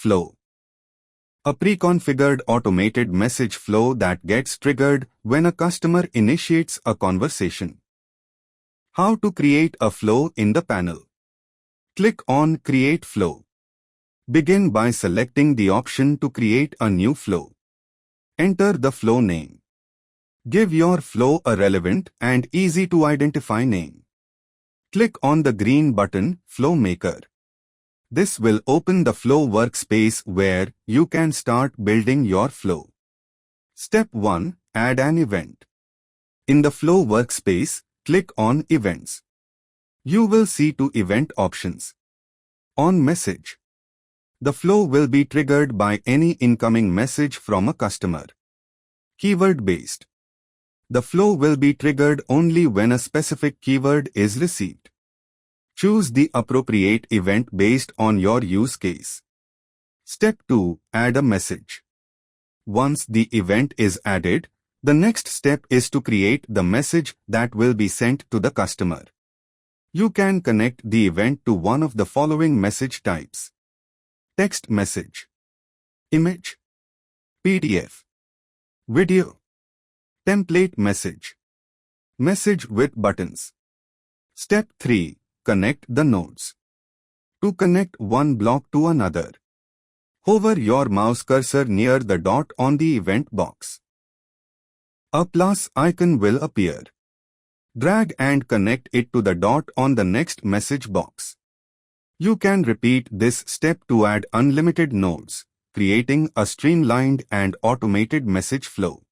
flow. A pre-configured automated message flow that gets triggered when a customer initiates a conversation. How to create a flow in the panel. Click on Create Flow. Begin by selecting the option to create a new flow. Enter the flow name. Give your flow a relevant and easy-to-identify name. Click on the green button, Flow Maker. This will open the flow workspace where you can start building your flow. Step 1. Add an event. In the flow workspace, click on Events. You will see 2 event options. On Message. The flow will be triggered by any incoming message from a customer. Keyword-based. The flow will be triggered only when a specific keyword is received. Choose the appropriate event based on your use case. Step 2. Add a message. Once the event is added, the next step is to create the message that will be sent to the customer. You can connect the event to one of the following message types: text message, image, PDF, video, template message, message with buttons. Step 3. Connect the nodes. To connect one block to another, hover your mouse cursor near the dot on the event box. A plus icon will appear. Drag and connect it to the dot on the next message box. You can repeat this step to add unlimited nodes, creating a streamlined and automated message flow.